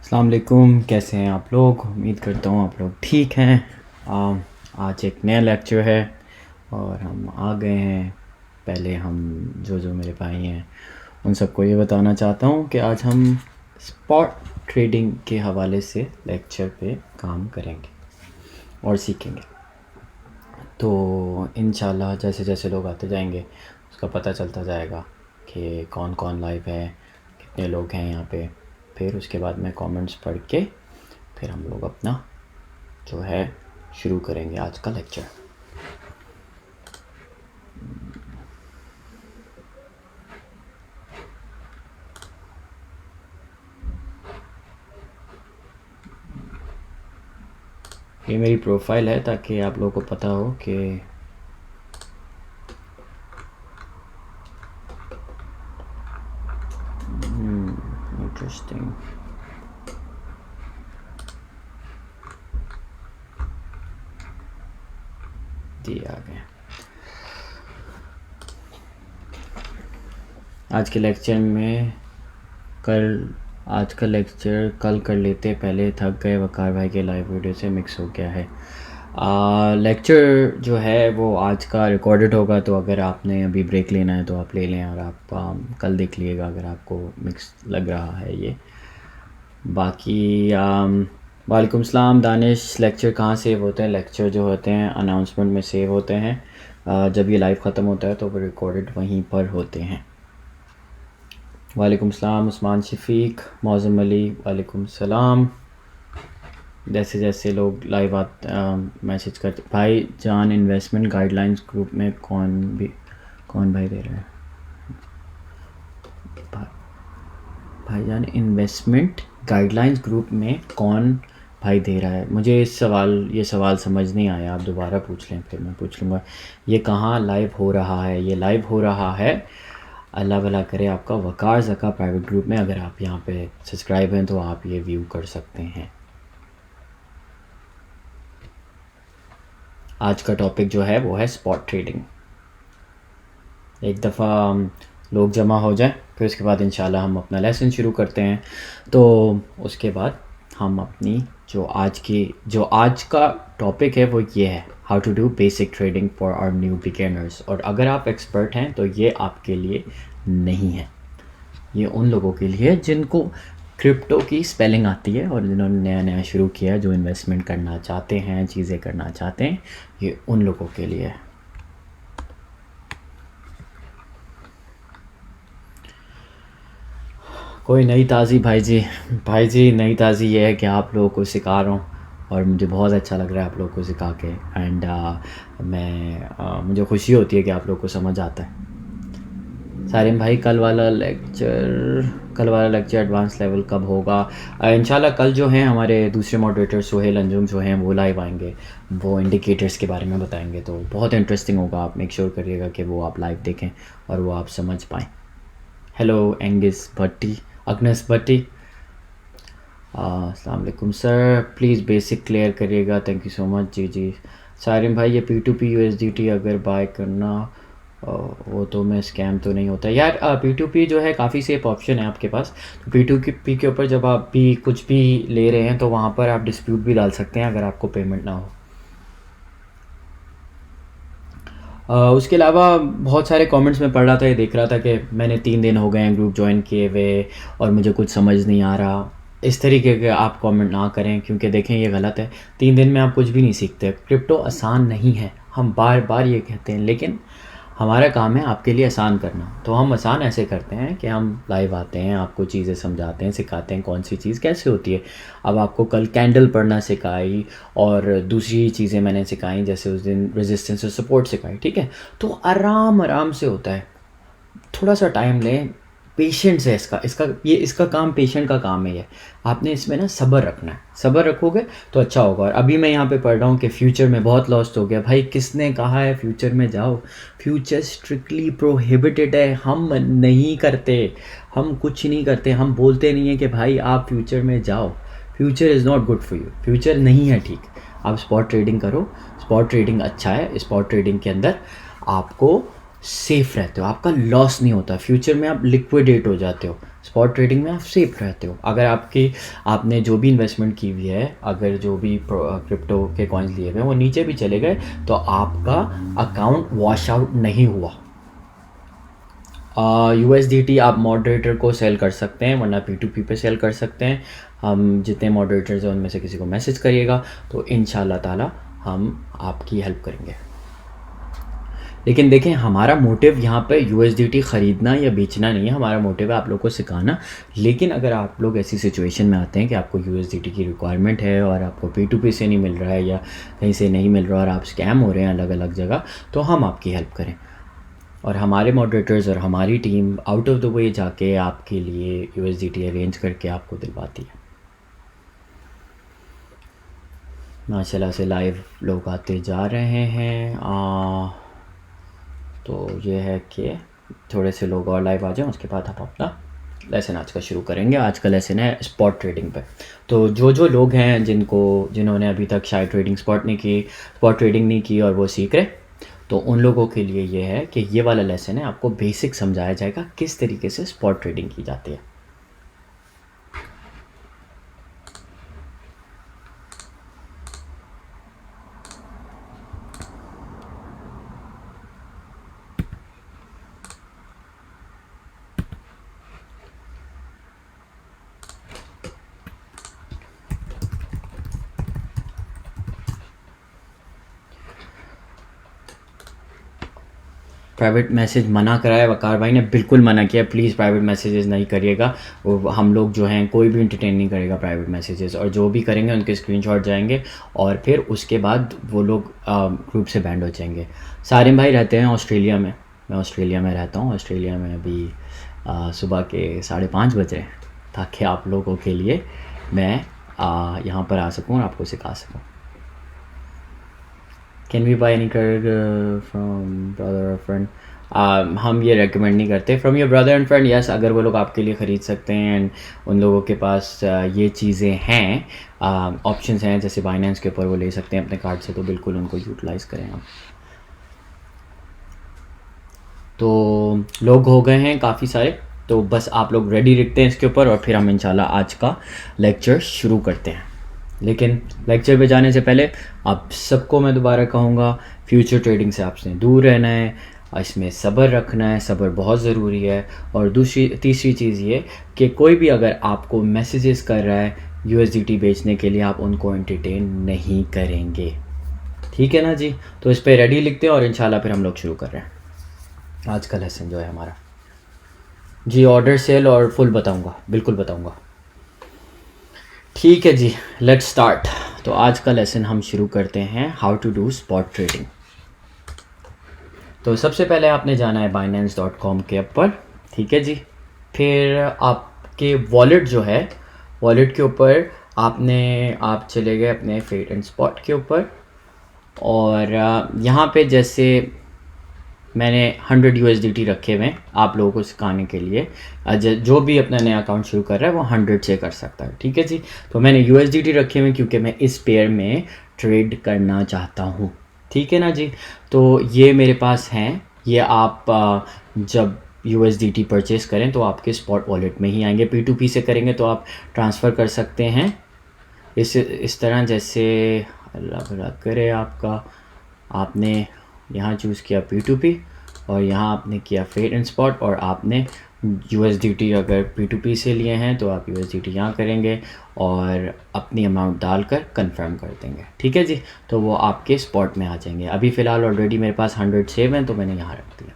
अस्सलाम वालेकुम, कैसे हैं आप लोग। उम्मीद करता हूँ आप लोग ठीक हैं। आज एक नया लेक्चर है और हम आ गए हैं। पहले हम जो मेरे भाई हैं उन सबको ये बताना चाहता हूँ कि आज हम स्पॉट ट्रेडिंग के हवाले से लेक्चर पे काम करेंगे और सीखेंगे। तो इंशाल्लाह जैसे जैसे लोग आते जाएंगे उसका पता चलता जाएगा कि कौन कौन लाइव है, कितने लोग हैं यहाँ पे। फिर उसके बाद मैं कमेंट्स पढ़ के फिर हम लोग अपना जो है शुरू करेंगे आज का लेक्चर। ये मेरी प्रोफाइल है ताकि आप लोगों को पता हो कि इंटरेस्टिंग। आ गए आज के लेक्चर में। आज का लेक्चर कल कर लेते, पहले थक गए, वकार भाई के लाइव वीडियो से मिक्स हो गया है। लेक्चर जो है वो आज का रिकॉर्डेड होगा, तो अगर आपने अभी ब्रेक लेना है तो आप ले लें और आप कल देख लीजिएगा अगर आपको मिक्स लग रहा है ये। बाकी वालेकुम सलाम दानिश। लेक्चर कहाँ सेव होते हैं? लेक्चर जो होते हैं अनाउंसमेंट में सेव होते हैं। जब ये लाइव ख़त्म होता है तो वो रिकॉर्डेड वहीं पर होते हैं। वालेकुम सलाम उस्मान शफीक, मौज़म अली, वालेकुम सलाम। जैसे जैसे लोग लाइव मैसेज करते। भाई जान इन्वेस्टमेंट गाइडलाइंस ग्रुप में कौन भाई दे रहा है? भाई जान इन्वेस्टमेंट गाइडलाइंस ग्रुप में कौन भाई दे रहा है? मुझे ये सवाल समझ नहीं आया, आप दोबारा पूछ लें फिर मैं पूछ लूँगा। ये कहाँ लाइव हो रहा है? ये लाइव हो रहा है, अल्लाह भला करे आपका, वकार ज़का प्राइवेट ग्रुप में। अगर आप यहाँ पे सब्सक्राइब हैं तो आप ये व्यू कर सकते हैं। आज का टॉपिक जो है वो है स्पॉट ट्रेडिंग। एक दफ़ा लोग जमा हो जाएं, फिर उसके बाद इंशाल्लाह हम अपना लेसन शुरू करते हैं। तो उसके बाद हम अपनी जो आज का टॉपिक है वो ये है, how to do basic trading for our new beginners. और अगर आप एक्सपर्ट हैं तो ये आपके लिए नहीं है, ये उन लोगों के लिए जिनको क्रिप्टो की स्पेलिंग आती है और जिन्होंने नया नया शुरू किया है, जो इन्वेस्टमेंट करना चाहते हैं, चीज़ें करना चाहते हैं, ये उन लोगों के लिए है। कोई नई ताज़ी भाई जी नई ताज़ी ये है कि आप लोगों को सिखा रहा हूँ और मुझे बहुत अच्छा लग रहा है आप लोगों को सिखा के। एंड मुझे खुशी होती है कि आप लोगों को समझ आता है। सारिम भाई कल वाला लेक्चर एडवांस लेवल कब होगा? इंशाल्लाह कल जो है हमारे दूसरे मॉडरेटर सोहेल अंजुम जो हैं वो लाइव आएंगे, वो इंडिकेटर्स के बारे में बताएंगे, तो बहुत इंटरेस्टिंग होगा। आप मेक श्योर करिएगा कि वो आप लाइव देखें और वो आप समझ पाएँ। हेलो अग्नस भट्टी, अस्सलाम वालेकुम सर, प्लीज़ बेसिक क्लियर करिएगा, थैंक यू सो मच। जी सारिम भाई, ये P2P USDT अगर बाय करना वो तो मैं स्कैम तो नहीं होता यार। P2P जो है काफ़ी सेफ ऑप्शन है आपके पास। तो P2P के ऊपर जब आप भी कुछ भी ले रहे हैं तो वहाँ पर आप डिस्प्यूट भी डाल सकते हैं अगर आपको पेमेंट ना हो। उसके अलावा बहुत सारे कमेंट्स में पढ़ रहा था, ये देख रहा था कि मैंने 3 दिन हो गए हैं ग्रुप ज्वाइन किए हुए और मुझे कुछ समझ नहीं आ रहा। इस तरीके के आप कमेंट ना करें, क्योंकि देखें ये गलत है। 3 दिन में आप कुछ भी नहीं सीखते। क्रिप्टो आसान नहीं है, हम बार बार ये कहते हैं, लेकिन हमारा काम है आपके लिए आसान करना। तो हम आसान ऐसे करते हैं कि हम लाइव आते हैं, आपको चीज़ें समझाते हैं, सिखाते हैं कौन सी चीज़ कैसे होती है। अब आपको कल कैंडल पढ़ना सिखाई और दूसरी चीज़ें मैंने सिखाई, जैसे उस दिन रेजिस्टेंस और सपोर्ट सिखाई, ठीक है। तो आराम से होता है, थोड़ा सा टाइम लें, पेशेंस है इसका काम, पेशेंट का काम है ये। आपने इसमें ना सब्र रखना है, सब्र रखोगे तो अच्छा होगा। और अभी मैं यहाँ पे पढ़ रहा हूँ कि फ्यूचर में बहुत लॉस्ट हो गया। भाई किसने कहा है फ्यूचर में जाओ? फ्यूचर स्ट्रिक्टली प्रोहिबिटेड है, हम नहीं करते, हम कुछ नहीं करते, हम बोलते नहीं है कि भाई आप फ्यूचर में जाओ। Future is not good for you, future नहीं है ठीक। आप स्पॉट ट्रेडिंग करो, स्पॉट ट्रेडिंग अच्छा है। स्पॉट ट्रेडिंग के अंदर आपको सेफ रहते हो, आपका लॉस नहीं होता। फ्यूचर में आप लिक्विडेट हो जाते हो, स्पॉट ट्रेडिंग में आप सेफ रहते हो। अगर आपने जो भी इन्वेस्टमेंट की हुई है, अगर जो भी क्रिप्टो के कॉइन्स लिए हुए हैं वो नीचे भी चले गए तो आपका अकाउंट वॉश आउट नहीं हुआ। USDT आप मॉडरेटर को सेल कर सकते हैं, वरना P2P पे सेल कर सकते हैं। हम जितने मॉडरेटर्स हैं उनमें से किसी को मैसेज करिएगा तो इंशाल्लाह ताला हम आपकी हेल्प करेंगे। लेकिन देखें, हमारा मोटिव यहाँ पे USDT ख़रीदना या बेचना नहीं है, हमारा मोटिव है आप लोग को सिखाना। लेकिन अगर आप लोग ऐसी सिचुएशन में आते हैं कि आपको USDT की रिक्वायरमेंट है और आपको P2P से नहीं मिल रहा है या कहीं से नहीं मिल रहा और आप स्कैम हो रहे हैं अलग अलग जगह, तो हम आपकी हेल्प करें। और हमारे मॉडरेटर्स और हमारी team out of the way जाके आपके लिए USDT अरेंज करके आपको दिलवाती है। माशाल्लाह से लाइव लोग आते जा रहे हैं। तो ये है कि थोड़े से लोग और लाइव आ जाएं, उसके बाद हम अपना लेसन आज का शुरू करेंगे। आज का लेसन है स्पॉट ट्रेडिंग पे। तो जो लोग हैं जिन्होंने अभी तक शायद स्पॉट ट्रेडिंग नहीं की और वो सीख रहे, तो उन लोगों के लिए ये है कि ये वाला लेसन है, आपको बेसिक समझाया जाएगा किस तरीके से स्पॉट ट्रेडिंग की जाती है। प्राइवेट मैसेज मना कराया, वकार भाई ने बिल्कुल मना किया, प्लीज़ प्राइवेट मैसेजेस नहीं करिएगा। हम लोग जो हैं कोई भी इंटरटेन नहीं करेगा प्राइवेट मैसेजेस, और जो भी करेंगे उनके स्क्रीनशॉट जाएंगे और फिर उसके बाद वो लोग ग्रुप से बैंड हो जाएंगे। सारिम भाई रहते हैं ऑस्ट्रेलिया में, मैं ऑस्ट्रेलिया में रहता हूँ। ऑस्ट्रेलिया में अभी सुबह के 5:30 बज रहे हैं, ताकि आप लोगों के लिए मैं यहाँ पर आ सकूँ और आपको सिखा सकूँ। Can we buy any credit from brother और फ्रेंड? हम ये रेकमेंड नहीं करते from your brother and friend. Yes, अगर वो लोग आपके लिए ख़रीद सकते हैं एंड उन लोगों के पास ये चीज़ें हैं, ऑप्शंस हैं, जैसे बाइनेंस के ऊपर वो ले सकते हैं अपने कार्ड से, तो बिल्कुल उनको यूटिलाइज़ करें आप। तो लोग हो गए हैं काफ़ी सारे, तो बस आप लोग रेडी रखते हैं इसके ऊपर और फिर हम इंशाल्लाह आज का लेक्चर शुरू करते हैं। लेकिन लेक्चर पे जाने से पहले आप सबको मैं दोबारा कहूँगा, फ्यूचर ट्रेडिंग से आपसे दूर रहना है, इसमें सब्र रखना है, सब्र बहुत ज़रूरी है। और तीसरी चीज़ ये कि कोई भी अगर आपको मैसेजेस कर रहा है USDT बेचने के लिए, आप उनको एंटरटेन नहीं करेंगे, ठीक है ना जी? तो इस पर रेडी लिखते हैं और इंशाल्लाह फिर हम लोग शुरू कर रहे हैं आज का लेसन जो है हमारा। जी, ऑर्डर सेल और फुल बताऊँगा, बिल्कुल बताऊँगा। ठीक है जी, लेट्स स्टार्ट। तो आज का लेसन हम शुरू करते हैं, how to do spot trading. तो सबसे पहले आपने जाना है binance.com के ऊपर, ठीक है जी। फिर आपके वॉलेट जो है, वॉलेट के ऊपर आप चले गए अपने फेट एंड स्पॉट के ऊपर, और यहाँ पे जैसे मैंने 100 USDT रखे हुए हैं आप लोगों को सिखाने के लिए। जो भी अपना नया अकाउंट शुरू कर रहा है वो 100 से कर सकता है, ठीक है जी। तो मैंने USDT रखे हुए क्योंकि मैं इस पेयर में ट्रेड करना चाहता हूँ, ठीक है ना जी। तो ये मेरे पास हैं, ये आप जब USDT परचेस करें तो आपके स्पॉट वॉलेट में ही आएंगे। P2P से करेंगे तो आप ट्रांसफ़र कर सकते हैं इस तरह, जैसे अल्लाह भला करे आपने यहाँ चूज़ किया P2P और यहाँ आपने किया फेट एंड स्पॉट, और आपने USDT अगर P2P से लिए हैं तो आप USDT यहाँ करेंगे और अपनी अमाउंट डालकर कंफर्म कर देंगे, ठीक है जी। तो वो आपके स्पॉट में आ जाएंगे। अभी फ़िलहाल ऑलरेडी मेरे पास 100 सेव हैं तो मैंने यहाँ रख दिया।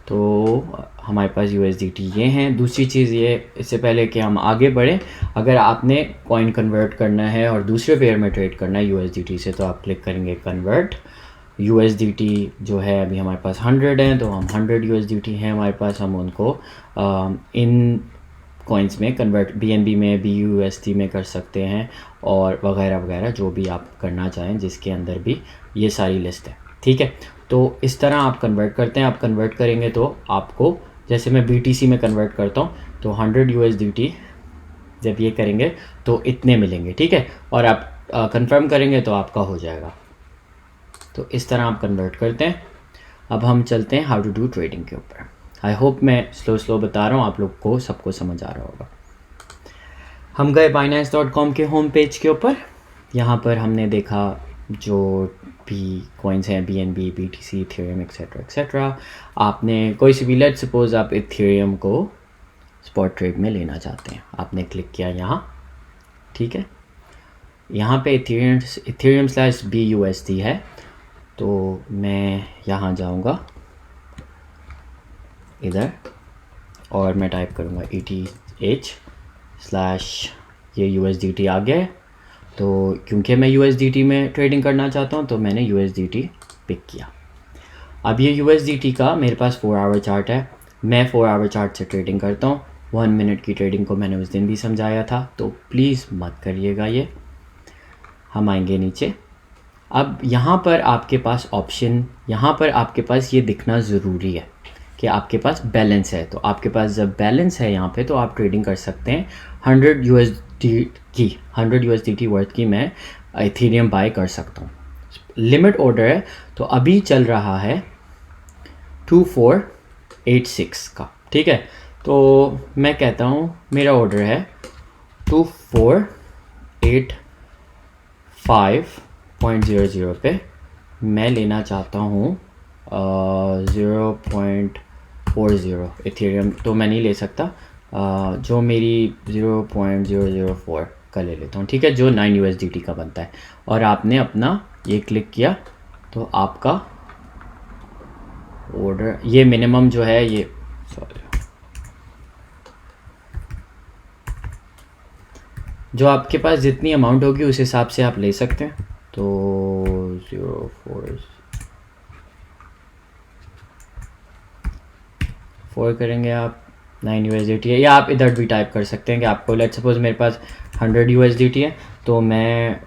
तो हमारे पास USDT ये हैं। दूसरी चीज़ ये, इससे पहले कि हम आगे बढ़ें, अगर आपने कॉइन कन्वर्ट करना है और दूसरे पेयर में ट्रेड करना है USDT से, तो आप क्लिक करेंगे कन्वर्ट। USDT जो है अभी हमारे पास 100 हैं, तो हम 100 USDT हैं हमारे पास, हम उनको इन कॉइन्स में कन्वर्ट BNB में BUSD में कर सकते हैं, और वगैरह वगैरह जो भी आप करना चाहें, जिसके अंदर भी ये सारी लिस्ट है, ठीक है। तो इस तरह आप कन्वर्ट करते हैं। आप कन्वर्ट करेंगे तो आपको, जैसे मैं BTC में कन्वर्ट करता हूँ, तो 100 USDT जब ये करेंगे तो इतने मिलेंगे, ठीक है। और आप कंफर्म करेंगे तो आपका हो जाएगा। तो इस तरह आप कन्वर्ट करते हैं। अब हम चलते हैं हाउ टू डू ट्रेडिंग के ऊपर। आई होप मैं स्लो बता रहा हूँ, आप लोग को सबको समझ आ रहा होगा। हम गए Binance.com के होम पेज के ऊपर। यहाँ पर हमने देखा जो भी कॉइन्स हैं, BNB, BTC, Ethereum etcetera etcetera. आपने कोई सी भी, लेट्स सपोज आप इथेरियम को स्पॉट ट्रेड में लेना चाहते हैं, आपने क्लिक किया यहाँ, ठीक है। यहाँ पे Ethereum/BUSD है, तो मैं यहाँ जाऊँगा इधर और मैं टाइप करूँगा ETH/ ये USDT आ गया है। तो क्योंकि मैं USDT में ट्रेडिंग करना चाहता हूँ तो मैंने USDT पिक किया। अब ये USDT का मेरे पास 4 आवर चार्ट है, मैं 4 आवर चार्ट से ट्रेडिंग करता हूँ। 1 मिनट की ट्रेडिंग को मैंने उस दिन भी समझाया था, तो प्लीज़ मत करिएगा ये। हम आएंगे नीचे। अब यहाँ पर आपके पास ऑप्शन, यहाँ पर आपके पास ये दिखना ज़रूरी है कि आपके पास बैलेंस है। तो आपके पास जब बैलेंस है यहाँ पे, तो आप ट्रेडिंग कर सकते हैं 100 USDT वर्थ की मैं इथेरियम बाय कर सकता हूँ। लिमिट ऑर्डर है, तो अभी चल रहा है 2486 का, ठीक है। तो मैं कहता हूँ मेरा ऑर्डर है 2485.00 पे। मैं लेना चाहता हूँ 0.40 इथेरियम, तो मैं नहीं ले सकता, जो मेरी 0.004 का ले लेता हूँ, ठीक है, जो 9 USDT का बनता है। और आपने अपना ये क्लिक किया तो आपका ऑर्डर, ये मिनिमम जो है, ये सॉरी, जो आपके पास जितनी अमाउंट होगी उस हिसाब से आप ले सकते हैं। तो 0.4 करेंगे आप, 9 USDT है। या आप इधर भी टाइप कर सकते हैं कि आपको, लेट्स सपोज मेरे पास 100 USDT है, तो मैं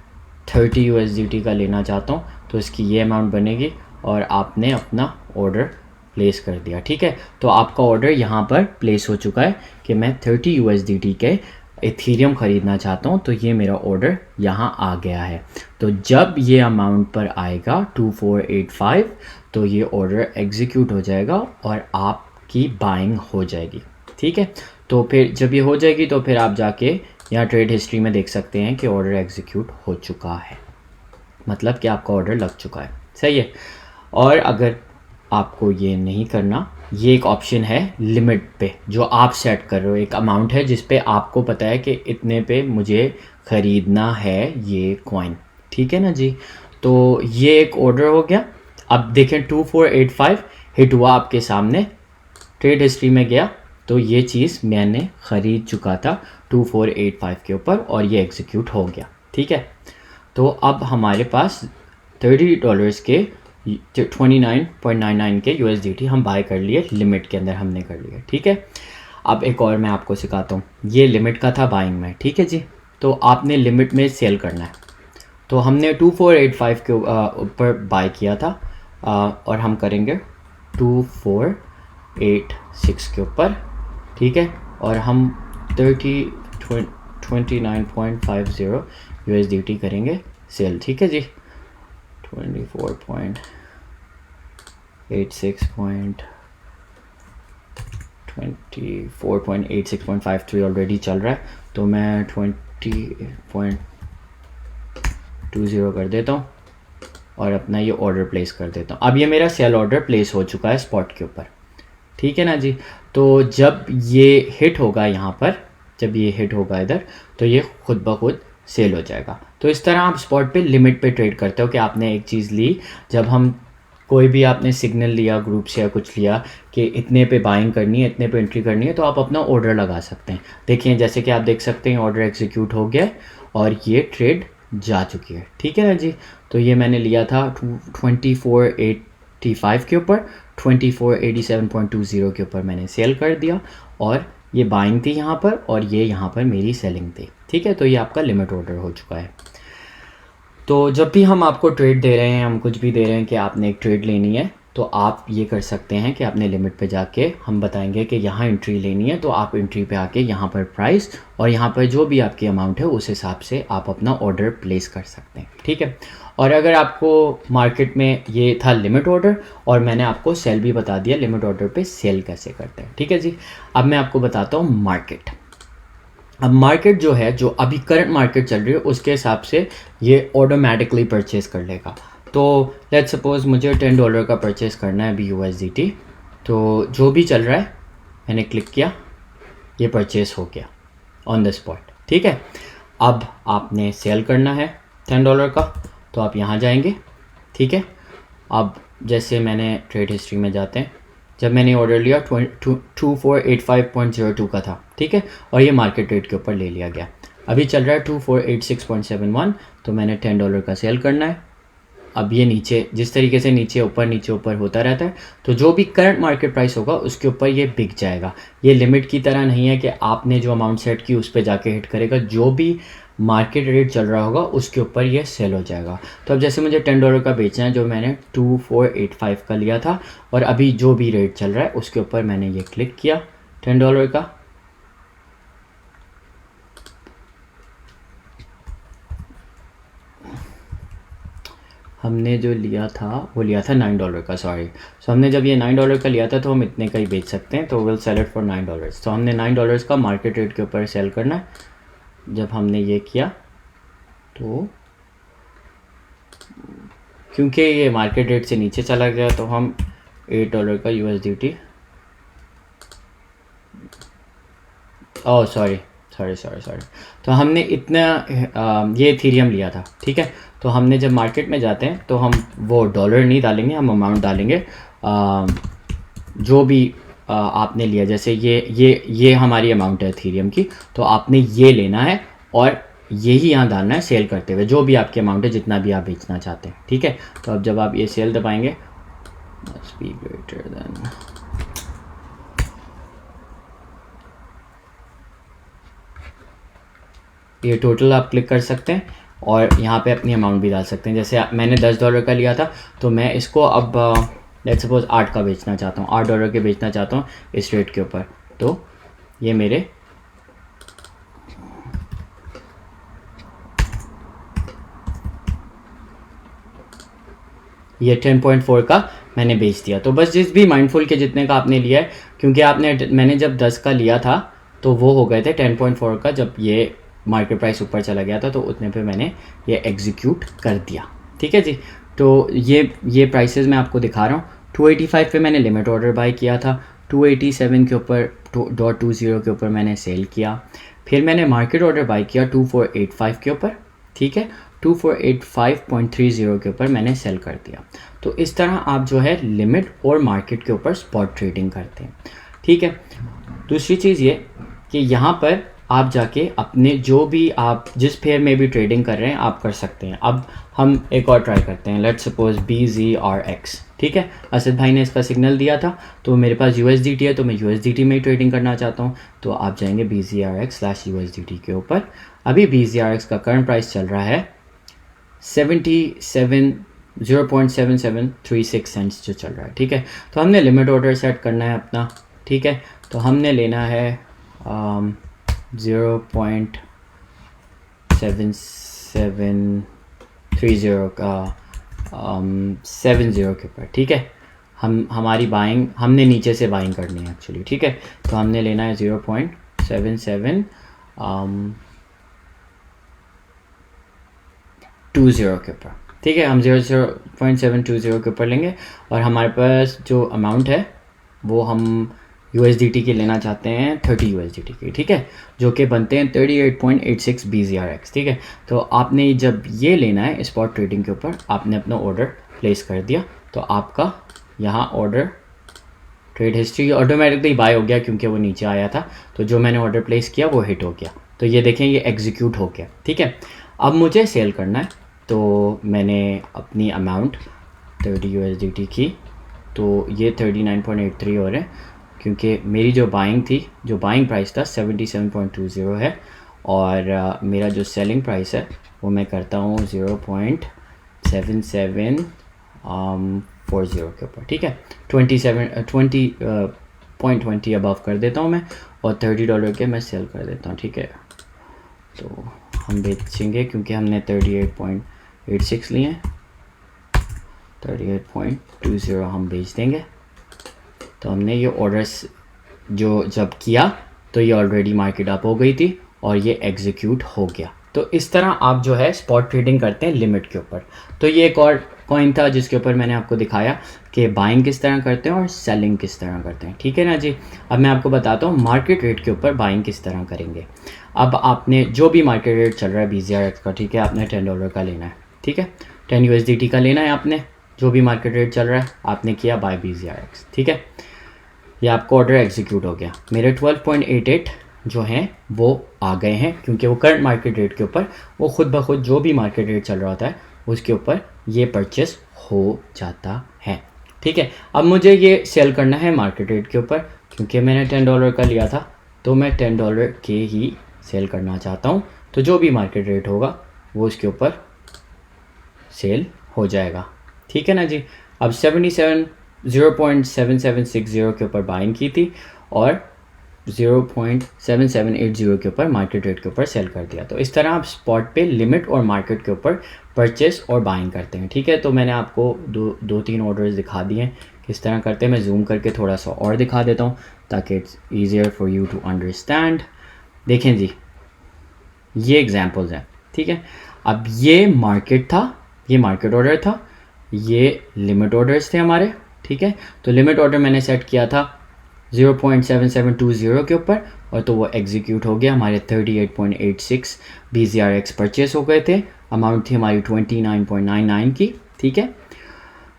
30 USDT का लेना चाहता हूँ, तो इसकी ये अमाउंट बनेगी और आपने अपना ऑर्डर प्लेस कर दिया, ठीक है। तो आपका ऑर्डर यहाँ पर प्लेस हो चुका है कि मैं 30 USDT के इथेरियम ख़रीदना चाहता हूँ, तो ये मेरा ऑर्डर यहाँ आ गया है। तो जब ये अमाउंट पर आएगा 2485, तो ये ऑर्डर एग्जीक्यूट हो जाएगा और आपकी बाइंग हो जाएगी, ठीक है। तो फिर जब ये हो जाएगी तो फिर आप जाके यहाँ ट्रेड हिस्ट्री में देख सकते हैं कि ऑर्डर एग्जीक्यूट हो चुका है, मतलब कि आपका ऑर्डर लग चुका है, सही है। और अगर आपको ये नहीं करना, ये एक ऑप्शन है लिमिट पे जो आप सेट कर रहे हो, एक अमाउंट है जिस पे आपको पता है कि इतने पे मुझे ख़रीदना है ये कॉइन, ठीक है ना जी। तो ये एक ऑर्डर हो गया। अब देखें 2485 हिट हुआ आपके सामने, ट्रेड हिस्ट्री में गया तो ये चीज़ मैंने ख़रीद चुका था 2485 के ऊपर और ये एग्जीक्यूट हो गया, ठीक है। तो अब हमारे पास $30 के 29.99 के USDT हम बाय कर लिए, लिमिट के अंदर हमने कर लिए, ठीक है। अब एक और मैं आपको सिखाता हूँ, ये लिमिट का था बाइंग में, ठीक है जी। तो आपने लिमिट में सेल करना है, तो हमने 2485 के ऊपर बाय किया था और हम करेंगे 2486 के ऊपर, ठीक है। और हम 29.50 USDT करेंगे सेल, ठीक है जी। 24.86.53 ऑलरेडी चल रहा है, तो मैं 20.20 कर देता हूँ और अपना ये ऑर्डर प्लेस कर देता हूँ। अब ये मेरा सेल ऑर्डर प्लेस हो चुका है स्पॉट के ऊपर, ठीक है ना जी। तो जब ये हिट होगा यहाँ पर, जब ये हिट होगा इधर, तो ये खुद ब खुद सेल हो जाएगा। तो इस तरह आप स्पॉट पे लिमिट पे ट्रेड करते हो कि आपने एक चीज़ ली, जब हम कोई भी आपने सिग्नल लिया ग्रुप से या कुछ लिया कि इतने पे बाइंग करनी है, इतने पे एंट्री करनी है, तो आप अपना ऑर्डर लगा सकते हैं। देखिए जैसे कि आप देख सकते हैं ऑर्डर एग्जीक्यूट हो गया और ये ट्रेड जा चुकी है, ठीक है ना जी। तो ये मैंने लिया था 2485 के ऊपर, 2487.20 के ऊपर मैंने सेल कर दिया और ये बाइंग थी यहाँ पर और ये यहाँ पर मेरी सेलिंग थी, ठीक है। तो ये आपका लिमिट ऑर्डर हो चुका है। तो जब भी हम आपको ट्रेड दे रहे हैं, हम कुछ भी दे रहे हैं कि आपने एक ट्रेड लेनी है, तो आप ये कर सकते हैं कि अपने लिमिट पे जाके हम बताएंगे कि यहाँ एंट्री लेनी है, तो आप एंट्री पे आके यहाँ पर प्राइस और यहाँ पर जो भी आपकी अमाउंट है उस हिसाब से आप अपना ऑर्डर प्लेस कर सकते हैं, ठीक है। और अगर आपको मार्केट में ये था लिमिट ऑर्डर, और मैंने आपको सेल भी बता दिया लिमिट ऑर्डर पे सेल कैसे करते हैं, ठीक है जी। अब मैं आपको बताता हूँ मार्केट। अब मार्केट जो है, जो अभी करंट मार्केट चल रही है उसके हिसाब से ये ऑटोमेटिकली परचेज़ कर लेगा। तो लेट्स सपोज मुझे $10 का परचेस करना है अभी USDT, तो जो भी चल रहा है मैंने क्लिक किया, ये परचेस हो गया ऑन द स्पॉट, ठीक है। अब आपने सेल करना है $10 का, तो आप यहाँ जाएंगे, ठीक है। अब जैसे मैंने ट्रेड हिस्ट्री में जाते हैं, जब मैंने ऑर्डर लिया 2485.02 का था, ठीक है, और ये मार्केट रेट के ऊपर ले लिया गया। अभी चल रहा है 2486.71, तो मैंने $10 का सेल करना है। अब ये नीचे जिस तरीके से नीचे ऊपर होता रहता है, तो जो भी करंट मार्केट प्राइस होगा उसके ऊपर ये बिक जाएगा। ये लिमिट की तरह नहीं है कि आपने जो अमाउंट सेट की उस पर जाके हिट करेगा, जो भी मार्केट रेट चल रहा होगा उसके ऊपर ये सेल हो जाएगा। तो अब जैसे मुझे $10 का बेचना है, जो मैंने 2485 का लिया था, और अभी जो भी रेट चल रहा है उसके ऊपर मैंने ये क्लिक किया $10 का। हमने जो लिया था वो लिया था $9 का, सॉरी। सो हमने जब ये $9 का लिया था तो हम इतने का ही बेच सकते हैं, तो विल सेल इट फॉर $9। तो हमने $9 का मार्केट रेट के ऊपर सेल करना है। जब हमने ये किया तो क्योंकि ये मार्केट रेट से नीचे चला गया, तो हम $8 का USDT, ओह सॉरी, तो हमने इतना ये इथेरियम लिया था, ठीक है। तो हमने जब मार्केट में जाते हैं तो हम वो डॉलर नहीं डालेंगे, हम अमाउंट डालेंगे जो भी आपने लिया। जैसे ये हमारी अमाउंट है इथेरियम की, तो आपने ये लेना है और यही यहाँ डालना है सेल करते हुए, जो भी आपकी अमाउंट है, जितना भी आप बेचना चाहते हैं, ठीक है। तो अब जब आप ये सेल दबाएंगे, must be greater than, ये टोटल आप क्लिक कर सकते हैं और यहाँ पे अपनी अमाउंट भी डाल सकते हैं। जैसे मैंने $10 का लिया था, तो मैं इसको अब लेट्स सपोज 8 का बेचना चाहता हूँ, $8 के बेचना चाहता हूँ इस रेट के ऊपर। तो ये मेरे ये 10.4 का मैंने बेच दिया। तो बस जिस भी माइंडफुल के जितने का आपने लिया है, क्योंकि मैंने जब 10 का लिया था तो वो हो गए थे 10.4 का, जब ये मार्केट प्राइस ऊपर चला गया था तो उतने पे मैंने ये एग्जीक्यूट कर दिया, ठीक है जी। तो ये प्राइसेस मैं आपको दिखा रहा हूँ। 285 पे मैंने लिमिट ऑर्डर बाय किया था, 287 के ऊपर .20 के ऊपर मैंने सेल किया, फिर मैंने मार्केट ऑर्डर बाय किया 2485 के ऊपर, ठीक है, 2485.30 के ऊपर मैंने सेल कर दिया। तो इस तरह आप जो है लिमिट और मार्केट के ऊपर स्पॉट ट्रेडिंग करते हैं, ठीक है। दूसरी चीज़ ये कि यहाँ पर आप जाके अपने जो भी आप जिस पेयर में भी ट्रेडिंग कर रहे हैं आप कर सकते हैं। अब हम एक और ट्राई करते हैं, लेट्स सपोज BZRX, ठीक है। असद भाई ने इसका सिग्नल दिया था, तो मेरे पास USDT है, तो मैं USDT में ही ट्रेडिंग करना चाहता हूँ। तो आप जाएंगे BZRX/USDT के ऊपर। अभी BZRX का करंट प्राइस चल रहा है 0.7736 सेंट्स जो चल रहा है, ठीक है। तो हमने लिमिट ऑर्डर सेट करना है अपना, ठीक है। तो हमने लेना है 0.7730 का 70 के ऊपर, ठीक है। हमारी बाइंग हमने नीचे से बाइंग करनी है एक्चुअली, ठीक है। तो हमने लेना है 0.7720 के ऊपर, ठीक है। हम 0.720 के ऊपर लेंगे, और हमारे पास जो अमाउंट है वो हम USDT के लेना चाहते हैं 30 USDT की, ठीक है, जो कि बनते हैं 38.86 BZRX, ठीक है। तो आपने जब ये लेना है स्पॉट ट्रेडिंग के ऊपर, आपने अपना ऑर्डर प्लेस कर दिया, तो आपका यहाँ order trade history automatically bye हो गया क्योंकि वो नीचे आया था। तो जो मैंने ऑर्डर प्लेस किया वो हिट हो गया, तो ये देखें ये एग्जीक्यूट हो गया, ठीक है। अब मुझे सेल करना है, तो मैंने अपनी अमाउंट 30 USDT की, तो ये 39.83 हो रहे हैं क्योंकि मेरी जो बाइंग थी, जो बाइंग प्राइस था 77.20 है, और मेरा जो सेलिंग प्राइस है वो मैं करता हूँ 0.77 के ऊपर, ठीक है। 20.20 अबव कर देता हूँ मैं और $30 के मैं सेल कर देता हूँ, ठीक है। तो हम बेचेंगे क्योंकि हमने 38.86 लिए हैं, 38.20 हम बेच देंगे। तो हमने ये ऑर्डर्स जो जब किया तो ये ऑलरेडी मार्केट अप हो गई थी और ये एग्जीक्यूट हो गया। तो इस तरह आप जो है स्पॉट ट्रेडिंग करते हैं लिमिट के ऊपर। तो ये एक और कॉइन था जिसके ऊपर मैंने आपको दिखाया कि बाइंग किस तरह करते हैं और सेलिंग किस तरह करते हैं, ठीक है ना जी। अब मैं आपको बताता हूँ मार्केट रेट के ऊपर बाइंग किस तरह करेंगे। अब आपने जो भी मार्केट रेट चल रहा है BZRX का, ठीक है, आपने $10 का लेना है, ठीक है, 10 USDT का लेना है आपने, जो भी मार्केट रेट चल रहा है आपने किया बाय BZRX, ठीक है। ये आपको ऑर्डर एग्जीक्यूट हो गया। मेरे 12.88 जो हैं वो आ गए हैं क्योंकि वो करंट मार्केट रेट के ऊपर वो खुद ब खुद जो भी मार्केट रेट चल रहा होता है उसके ऊपर ये परचेस हो जाता है, ठीक है। अब मुझे ये सेल करना है मार्केट रेट के ऊपर क्योंकि मैंने $10 का लिया था तो मैं $10 के ही सेल करना चाहता हूँ। तो जो भी मार्केट रेट होगा वो उसके ऊपर सेल हो जाएगा, ठीक है ना जी। अब 0.7760 के ऊपर बाइंग की थी और 0.7780 के ऊपर मार्केट रेट के ऊपर सेल कर दिया। तो इस तरह आप स्पॉट पे लिमिट और मार्केट के ऊपर परचेस और बाइंग करते हैं, ठीक है। तो मैंने आपको दो तीन ऑर्डर्स दिखा दिए हैं किस तरह करते हैं। मैं जूम करके थोड़ा सा और दिखा देता हूँ ताकि it's easier for you to understand. देखें जी, ये एग्जांपल्स हैं, ठीक है। अब ये मार्केट था, ये मार्केट ऑर्डर था, ये लिमिट ऑर्डर्स थे हमारे, ठीक है। तो लिमिट ऑर्डर मैंने सेट किया था 0.7720 के ऊपर और तो वो एग्जीक्यूट हो गया। हमारे 38.86 BZRX परचेस हो गए थे। अमाउंट थी हमारी 29.99 की, ठीक है।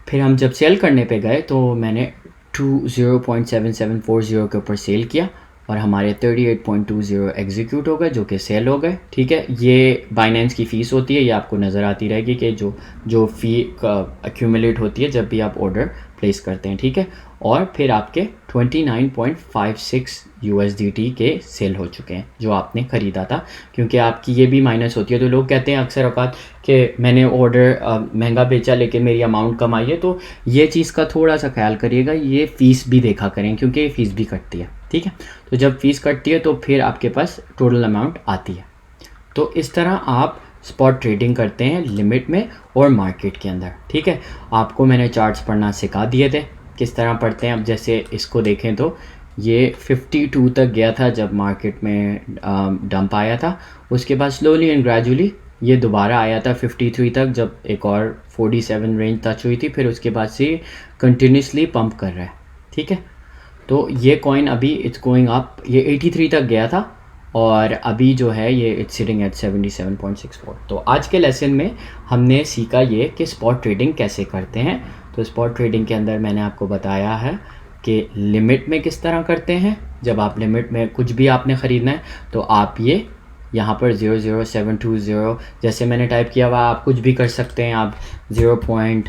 फिर हम जब सेल करने पे गए तो मैंने 0.7740 के ऊपर सेल किया और हमारे 38.20 एग्जीक्यूट हो गए जो कि सेल हो गए, ठीक है। ये बाइनेंस की फ़ीस होती है, ये आपको नज़र आती रहेगी कि जो फ़ी एक्यूमुलेट होती है जब भी आप ऑर्डर प्लेस करते हैं, ठीक है। और फिर आपके 29.56 USDT के सेल हो चुके हैं जो आपने ख़रीदा था, क्योंकि आपकी ये भी माइनस होती है। तो लोग कहते हैं अक्सर औकात कि मैंने ऑर्डर महंगा बेचा लेकिन मेरी अमाउंट कम आई है। तो ये चीज़ का थोड़ा सा ख्याल करिएगा, ये फ़ीस भी देखा करें क्योंकि ये फ़ीस भी कटती है, ठीक है। तो जब फ़ीस कटती है तो फिर आपके पास टोटल अमाउंट आती है। तो इस तरह आप स्पॉट ट्रेडिंग करते हैं लिमिट में और मार्केट के अंदर, ठीक है। आपको मैंने चार्ट्स पढ़ना सिखा दिए थे किस तरह पढ़ते हैं। अब जैसे इसको देखें तो ये 52 तक गया था जब मार्केट में डंप आया था। उसके बाद स्लोली एंड ग्रेजुअली ये दोबारा आया था 53 तक जब एक और 47 रेंज टच हुई थी। फिर उसके बाद से कंटिन्यूसली पंप कर रहा है, ठीक है। तो ये कॉइन अभी इट्स गोइंग अप, ये 83 तक गया था और अभी जो है ये इट्स सिटिंग एट 77.64। तो आज के लेसन में हमने सीखा ये कि स्पॉट ट्रेडिंग कैसे करते हैं। तो स्पॉट ट्रेडिंग के अंदर मैंने आपको बताया है कि लिमिट में किस तरह करते हैं। जब आप लिमिट में कुछ भी आपने ख़रीदना है तो आप ये यहाँ पर 00720 जैसे मैंने टाइप किया हुआ आप कुछ भी कर सकते हैं। आप 0.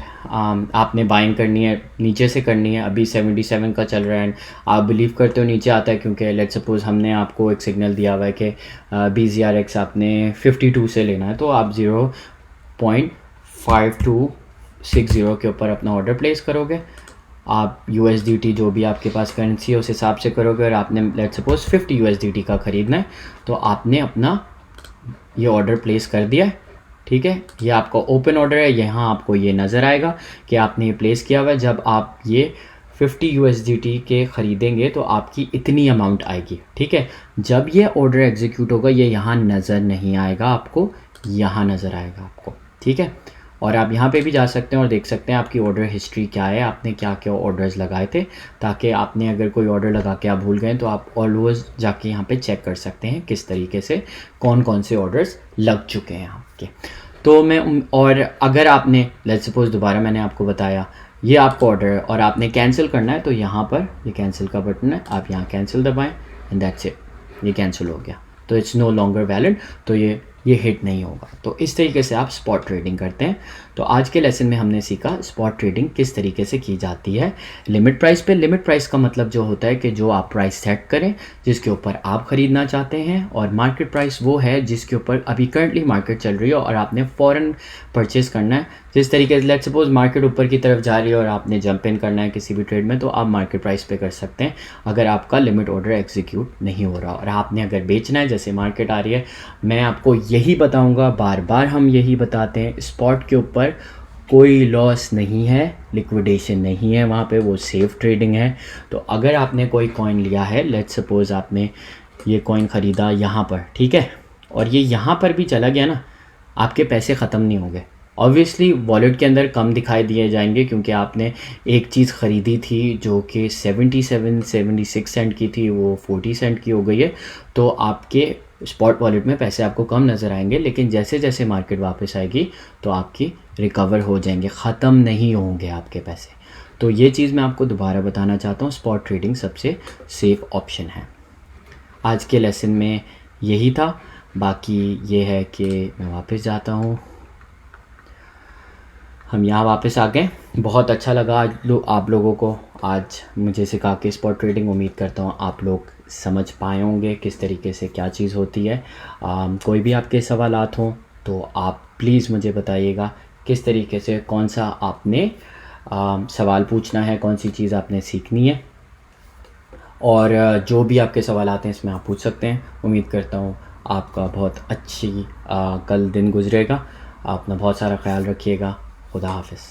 आपने बाइंग करनी है नीचे से करनी है, अभी 77 का चल रहा है, आप बिलीव करते हो नीचे आता है क्योंकि लेट्स सपोज हमने आपको एक सिग्नल दिया हुआ है कि BZRX आपने 52 से लेना है, तो आप 0.5260 के ऊपर अपना ऑर्डर प्लेस करोगे। आप USDT जो भी आपके पास करेंसी है उस हिसाब से करोगे और आपने लेट्स सपोज 50 USDT का ख़रीदना है तो आपने अपना ये ऑर्डर प्लेस कर दिया है, ठीक है। ये आपका ओपन ऑर्डर है, यहाँ आपको ये नज़र आएगा कि आपने ये प्लेस किया हुआ है। जब आप ये 50 USDT के ख़रीदेंगे तो आपकी इतनी अमाउंट आएगी, ठीक है। जब ये ऑर्डर एग्जीक्यूट होगा ये यहाँ नज़र नहीं आएगा आपको, यहाँ नज़र आएगा आपको, ठीक है। और आप यहाँ पे भी जा सकते हैं और देख सकते हैं आपकी ऑर्डर हिस्ट्री क्या है, आपने क्या क्या ऑर्डर्स लगाए थे, ताकि आपने अगर कोई ऑर्डर लगा के आप भूल गए तो आप ऑलवेज जाके यहाँ पे चेक कर सकते हैं किस तरीके से कौन कौन से ऑर्डर्स लग चुके हैं आपके। तो मैं और अगर आपने लेट्स सपोज दोबारा मैंने आपको बताया ये आपका ऑर्डर है और आपने कैंसिल करना है तो यहाँ पर ये कैंसिल का बटन है, आप यहाँ कैंसिल दबाएँ एंड दैट्स इट, ये कैंसिल हो गया तो इट्स नो लॉन्गर वैलिड, तो ये हिट नहीं होगा। तो इस तरीके से आप स्पॉट ट्रेडिंग करते हैं। तो आज के लेसन में हमने सीखा स्पॉट ट्रेडिंग किस तरीके से की जाती है लिमिट प्राइस पे। लिमिट प्राइस का मतलब जो होता है कि जो आप प्राइस सेट करें जिसके ऊपर आप ख़रीदना चाहते हैं, और मार्केट प्राइस वो है जिसके ऊपर अभी करंटली मार्केट चल रही है और आपने फ़ौरन परचेज़ करना है। जिस तरीके से लेट्स सपोज मार्केट ऊपर की तरफ जा रही है और आपने जंप इन करना है किसी भी ट्रेड में, तो आप मार्केट प्राइस पे कर सकते हैं अगर आपका लिमिट ऑर्डर एग्जीक्यूट नहीं हो रहा। और आपने अगर बेचना है, जैसे मार्केट आ रही है, मैं आपको यही बताऊंगा, बार बार हम यही बताते हैं, स्पॉट के ऊपर कोई लॉस नहीं है, लिक्विडेशन नहीं है वहाँ पे, वो सेफ ट्रेडिंग है। तो अगर आपने कोई कॉइन लिया है, लेट्स सपोज आपने ये कॉइन ख़रीदा यहाँ पर, ठीक है, और ये यहाँ पर भी चला गया ना, आपके पैसे ख़त्म नहीं होंगे। ऑब्वियसली वॉलेट के अंदर कम दिखाई दिए जाएंगे क्योंकि आपने एक चीज़ ख़रीदी थी जो कि 76 सेंट की थी, वो 40 सेंट की हो गई है, तो आपके स्पॉट वॉलेट में पैसे आपको कम नज़र आएंगे। लेकिन जैसे जैसे मार्केट वापस आएगी तो आपकी रिकवर हो जाएंगे, ख़त्म नहीं होंगे आपके पैसे। तो ये चीज़ मैं आपको दोबारा बताना चाहता हूँ, स्पॉट ट्रेडिंग सबसे सेफ़ ऑप्शन है। आज के लेसन में यही था। बाकी ये है कि मैं वापस जाता हूँ, हम यहाँ वापस आ गए। बहुत अच्छा लगा आज आप लोगों को आज मुझे सिखा के स्पॉट ट्रेडिंग। उम्मीद करता हूँ आप लोग समझ पाए होंगे किस तरीके से क्या चीज़ होती है। कोई भी आपके सवालात हों तो आप प्लीज़ मुझे बताइएगा किस तरीके से, कौन सा आपने सवाल पूछना है, कौन सी चीज़ आपने सीखनी है, और जो भी आपके सवाल आते हैं इसमें आप पूछ सकते हैं। उम्मीद करता हूँ आपका बहुत अच्छी कल दिन गुजरेगा। अपना बहुत सारा ख्याल रखिएगा। खुदा हाफिज़।